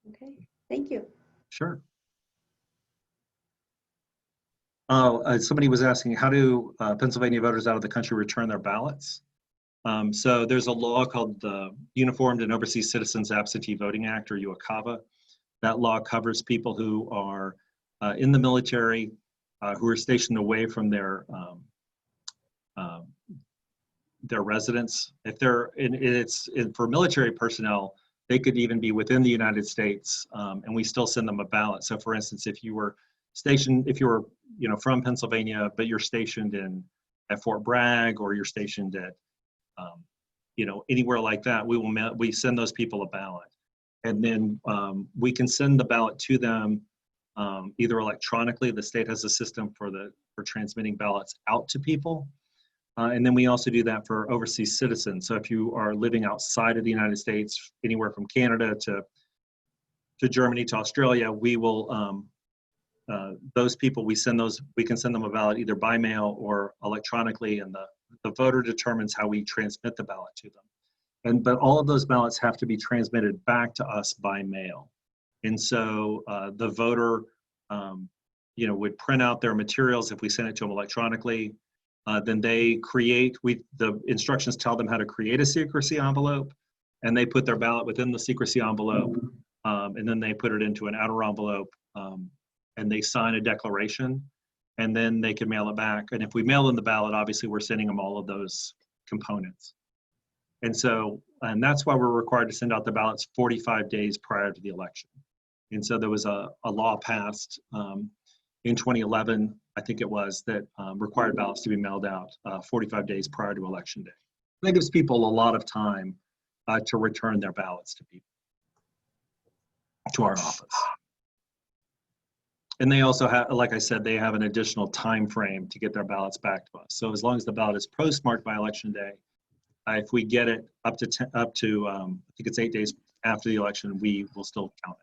Okay, thank you. Sure. Somebody was asking, how do Pennsylvania voters out of the country return their ballots? So there's a law called the Uniformed and Overseas Citizens Absentee Voting Act, or UACAVA. That law covers people who are in the military, who are stationed away from their residence. If they're for military personnel, they could even be within the United States, and we still send them a ballot. So, for instance, if you were from Pennsylvania, but you're stationed at Fort Bragg, or you're stationed at anywhere like that, we send those people a ballot, and then we can send the ballot to them either electronically. The state has a system for transmitting ballots out to people. And then we also do that for overseas citizens. So if you are living outside of the United States, anywhere from Canada to Germany to Australia, we will, those people, we can send them a ballot either by mail or electronically, and the voter determines how we transmit the ballot to them. But all of those ballots have to be transmitted back to us by mail. And so the voter, would print out their materials if we send it to them electronically. Then they the instructions tell them how to create a secrecy envelope, and they put their ballot within the secrecy envelope, and then they put it into an outer envelope, and they sign a declaration, and then they can mail it back. And if we mail them the ballot, obviously we're sending them all of those components. And that's why we're required to send out the ballots 45 days prior to the election. And so there was a law passed in 2011, I think it was, that required ballots to be mailed out 45 days prior to election day. That gives people a lot of time to return their ballots to our office. And they also have, like I said, they have an additional time frame to get their ballots back to us. So as long as the ballot is postmarked by election day, if we get it up to I think it's 8 days after the election, we will still count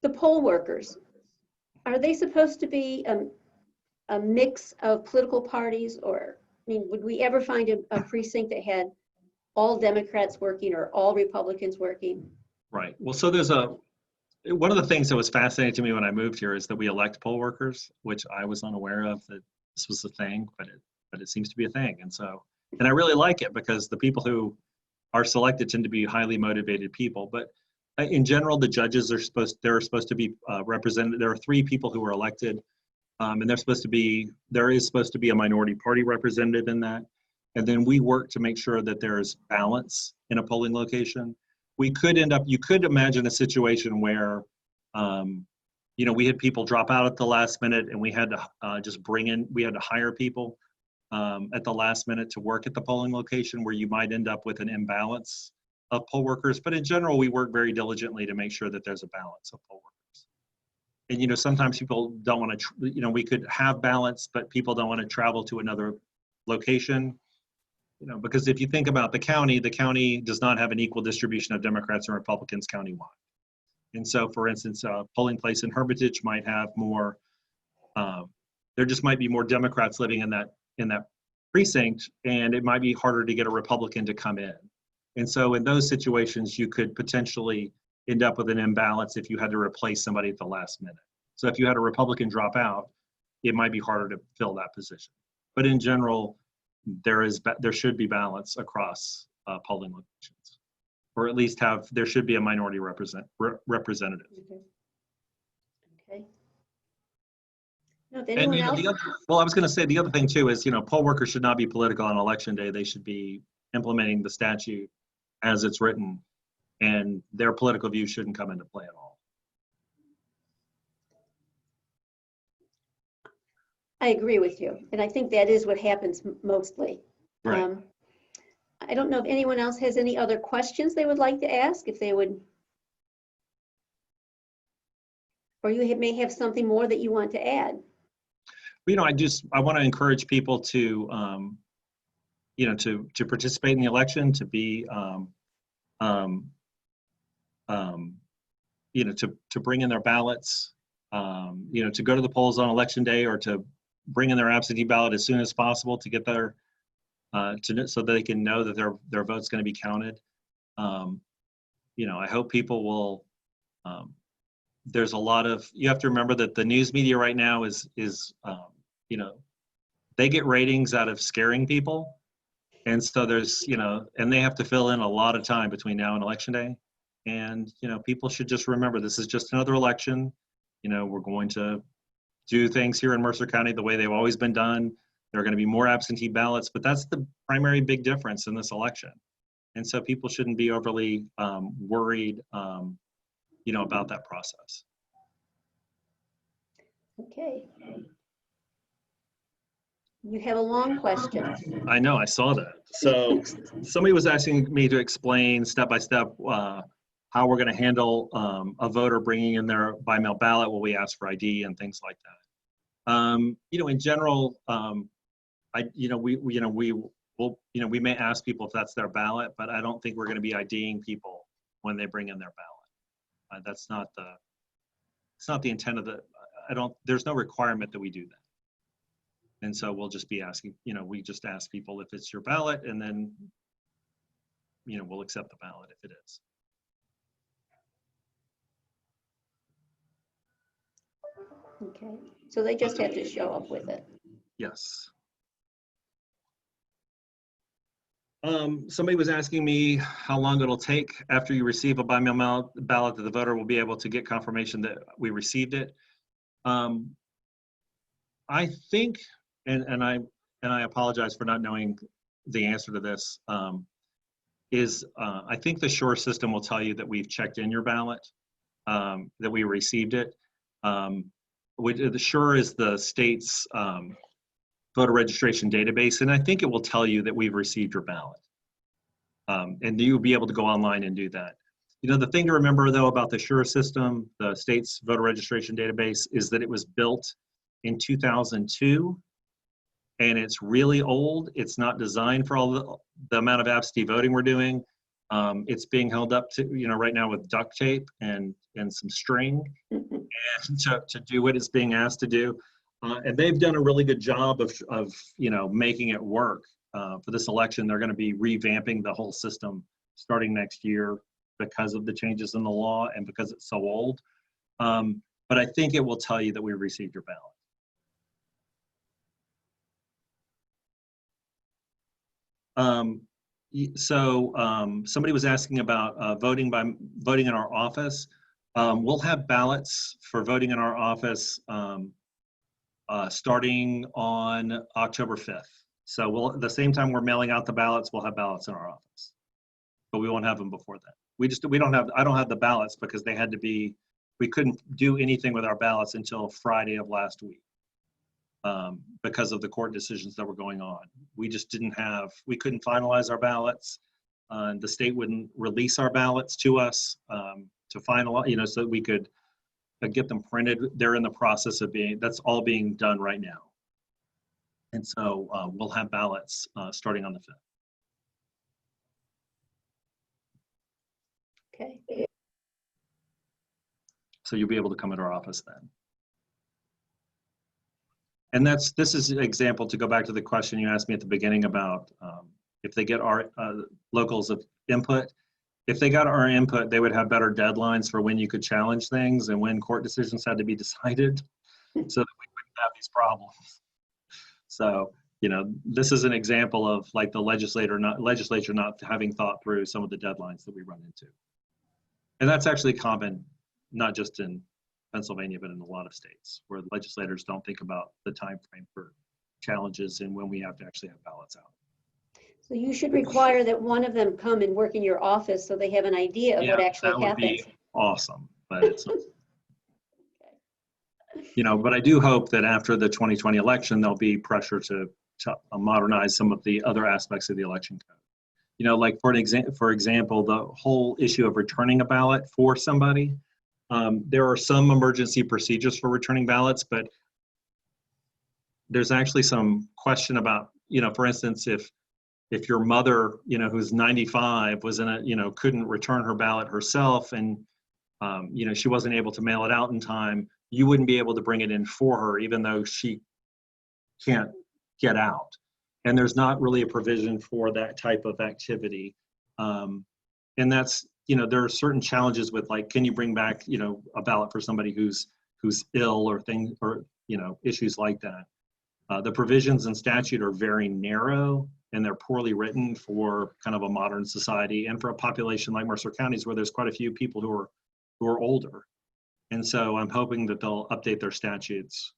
The poll workers, are they supposed to be a mix of political parties, or, would we ever find a precinct that had all Democrats working or all Republicans working? Right. Well, so one of the things that was fascinating to me when I moved here is that we elect poll workers, which I was unaware of that this was a thing, but it seems to be a thing. And I really like it, because the people who are selected tend to be highly motivated people. But in general, the judges are supposed to be represented. There are 3 people who are elected, and there is supposed to be a minority party representative in that. And then we work to make sure that there is balance in a polling location. we could end up, you could imagine a situation where, you know, we had people drop out at the last minute and we had to just we had to hire people at the last minute to work at the polling location, where you might end up with an imbalance of poll workers. But in general, we work very diligently to make sure that there's a balance of poll workers. And, you know, sometimes people don't want to, you know, we could have balance, but people don't want to travel to another location. You know, because if you think about the county does not have an equal distribution of Democrats and Republicans countywide. And so, for instance, a polling place in Hermitage might have more, there just might be more Democrats living in that precinct, and it might be harder to get a Republican to come in. And so in those situations, you could potentially end up with an imbalance if you had to replace somebody at the last minute. So if you had a Republican drop out, it might be harder to fill that position. But in general, there should be balance across polling locations, or at least there should be a minority representative. Okay. Now, if And, anyone you know, else, well, I was going to say the other thing too is, you know, poll workers should not be political on election day. They should be implementing the statute as it's written, and their political views shouldn't come into play at all. I agree with you, and I think that is what happens mostly. Right. I don't know if anyone else has any other questions they would like to ask, if they would, or you may have something more that you want to add. You know, I want to encourage people to, you know, to participate in the election, to be, you know, to bring in their ballots, you know, to go to the polls on election day, or to bring in their absentee ballot as soon as possible to get their, so that they can know that their vote's going to be counted. You know, I hope people will. There's a lot of, you have to remember that the news media right now is you know, they get ratings out of scaring people. And so there's, you know, and they have to fill in a lot of time between now and election day. And, you know, people should just remember, this is just another election. You know, we're going to do things here in Mercer County the way they've always been done. There are going to be more absentee ballots, but that's the primary big difference in this election. And so people shouldn't be overly worried, you know, about that process. Okay. You have a long question. I know, I saw that. So somebody was asking me to explain step by step how we're going to handle a voter bringing in their by mail ballot. Will we ask for ID and things like that? You know, in general, we may ask people if that's their ballot, but I don't think we're going to be IDing people when they bring in their ballot. It's not the intent of there's no requirement that we do that. And so we'll just be asking, you know, we just ask people if it's your ballot, and then, you know, we'll accept the ballot if it is. Okay, so they just have to show up with it. Yes. Somebody was asking me how long it'll take after you receive a by-mail ballot that the voter will be able to get confirmation that we received it. I think, and I apologize for not knowing the answer to this, I think the Sure system will tell you that we've checked in your ballot, that we received it. The Sure is the state's voter registration database, and I think it will tell you that we've received your ballot. And you'll be able to go online and do that. You know, the thing to remember though about the Sure system, the state's voter registration database, is that it was built in 2002, and it's really old. It's not designed for all the amount of absentee voting we're doing. It's being held up to, you know, right now with duct tape and some string and to do what it's being asked to do. And they've done a really good job of you know, making it work. For this election, they're going to be revamping the whole system starting next year because of the changes in the law and because it's so old. But I think it will tell you that we received your ballot. Somebody was asking about voting in our office. We'll have ballots for voting in our office starting on October 5th. So the same time we're mailing out the ballots, we'll have ballots in our office. but we won't have them before then. I don't have the ballots because they had to be, we couldn't do anything with our ballots until Friday of last week because of the court decisions that were going on. We just we couldn't finalize our ballots. The state wouldn't release our ballots to us to finalize, so that we could get them printed. They're in the process of that's all being done right now. And so we'll have ballots starting on the 5th. Okay. So you'll be able to come at our office then. And this is an example, to go back to the question you asked me at the beginning about if they get our locals of input. If they got our input, they would have better deadlines for when you could challenge things and when court decisions had to be decided so that we wouldn't have these problems. So, this is an example of like the legislature not having thought through some of the deadlines that we run into. And that's actually common, not just in Pennsylvania, but in a lot of states where legislators don't think about the time frame for challenges and when we have to actually have ballots out. So you should require that one of them come and work in your office so they have an idea of what actually that would happens. be awesome, but it's not. But I do hope that after the 2020 election, there'll be pressure to modernize some of the other aspects of the election code. Like for example, the whole issue of returning a ballot for somebody. There are some emergency procedures for returning ballots, but there's actually some question about, for instance, if your mother, who's 95 was couldn't return her ballot herself and, she wasn't able to mail it out in time, you wouldn't be able to bring it in for her, even though she can't get out. And there's not really a provision for that type of activity. And that's, there are certain challenges with like, can you bring back, a ballot for somebody who's ill or issues like that. The provisions in statute are very narrow and they're poorly written for kind of a modern society and for a population like Mercer County's where there's quite a few people who are older. And so I'm hoping that they'll update their statutes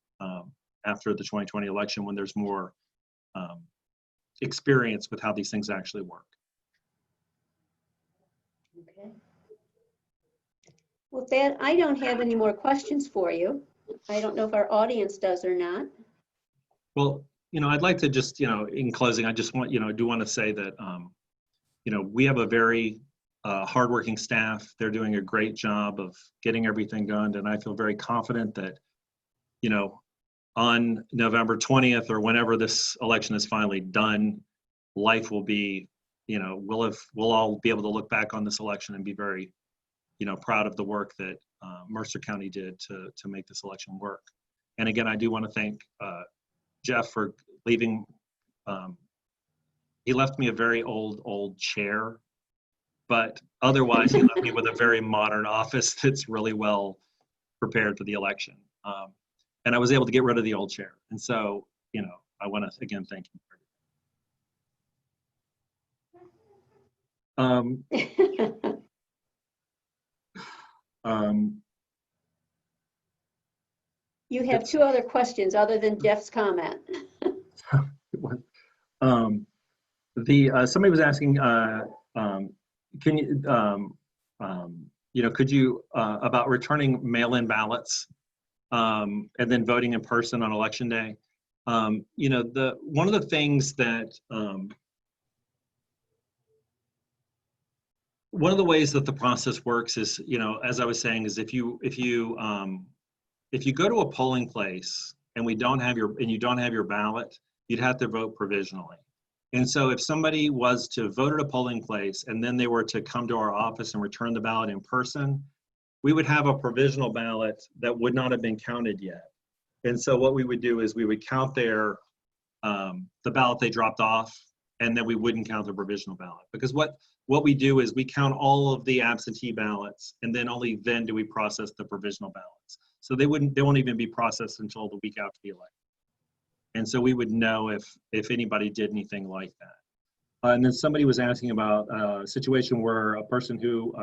after the 2020 election when there's more experience with how these things actually work. Okay. With that, I don't have any more questions for you. I don't know if our audience does or not. Well, I'd like to just, in closing, I just want, I do want to say that, we have a very hardworking staff. They're doing a great job of getting everything done. And I feel very confident that, on November 20th or whenever this election is finally done, life will be, we'll all be able to look back on this election and be very, proud of the work that Mercer County did to make this election work. And again, I do want to thank Jeff for leaving. He left me a very old chair, but otherwise he left me with a very modern office that's really well prepared for the election. And I was able to get rid of the old chair. And so, I want to again thank you. You have two other questions other than Jeff's comment. Somebody was asking, can you, could you, about returning mail-in ballots and then voting in person on election day? One of the things that, one of the ways that the process works is, as I was saying, is if you go to a polling place and you don't have your ballot, you'd have to vote provisionally. And so if somebody was to vote at a polling place and then they were to come to our office and return the ballot in person, we would have a provisional ballot that would not have been counted yet. And so what we would do is we would count the ballot they dropped off, and then we wouldn't count the provisional ballot. Because what we do is we count all of the absentee ballots, and then only then do we process the provisional ballots. So they won't even be processed until the week after the election. And so we would know if anybody did anything like that. And then somebody was asking about a situation where a person who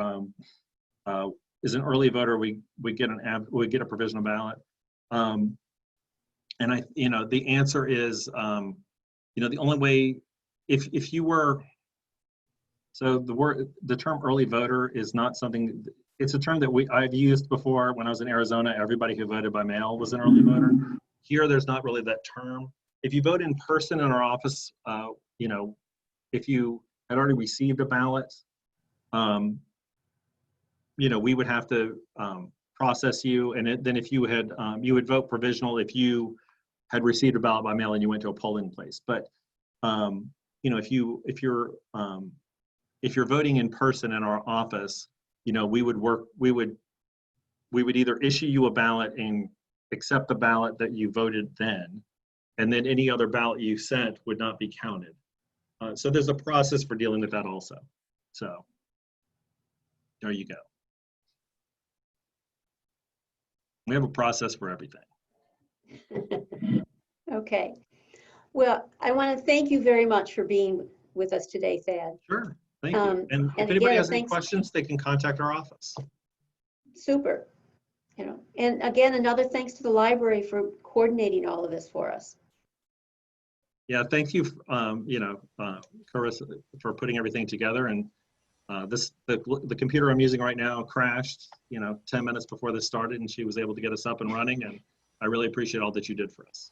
is an early voter, we get a provisional ballot. And the answer is, the only way, if you were, So the term early voter is not something, it's a term that I've used before. When I was in Arizona, everybody who voted by mail was an early voter. Here, there's not really that term. If you vote in person in our office, you know, if you had already received a ballot, you know, we would have to process you, and then if you had, you would vote provisional if you had received a ballot by mail and you went to a polling place. But you know, if you're voting in person in our office, you know, we would either issue you a ballot and accept the ballot that you voted then, and then any other ballot you sent would not be counted. So there's a process for dealing with that also. So there you go. We have a process for everything. Okay. Well, I want to thank you very much for being with us today, Thad. Sure, thank you. And And if anybody again, has any thanks. questions, they can contact our office. Super. You know, and again, another thanks to the library for coordinating all of this for us. Yeah, thank you, you know, Carissa, for putting everything together. And the computer I'm using right now crashed, you know, 10 minutes before this started, and she was able to get us up and running. And I really appreciate all that you did for us.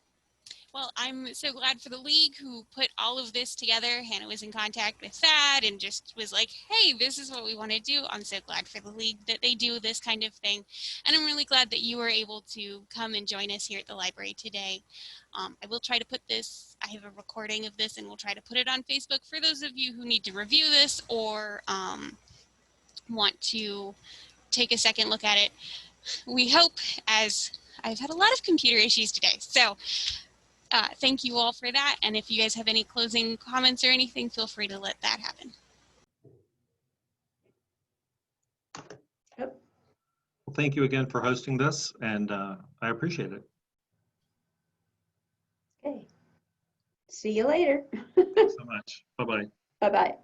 Well, I'm so glad for the league who put all of this together. Hannah was in contact with Thad and just was like, hey, this is what we want to do. I'm so glad for the league that they do this kind of thing. And I'm really glad that you were able to come and join us here at the library today. I will try to put this, I have a recording of this, and we'll try to put it on Facebook for those of you who need to review this or want to take a second look at it. We hope, as I've had a lot of computer issues today. So thank you all for that. And if you guys have any closing comments or anything, feel free to let that happen. Yep. Well, thank you again for hosting this, and I appreciate it. Okay. See you later. Thanks so much. Bye-bye. Bye-bye.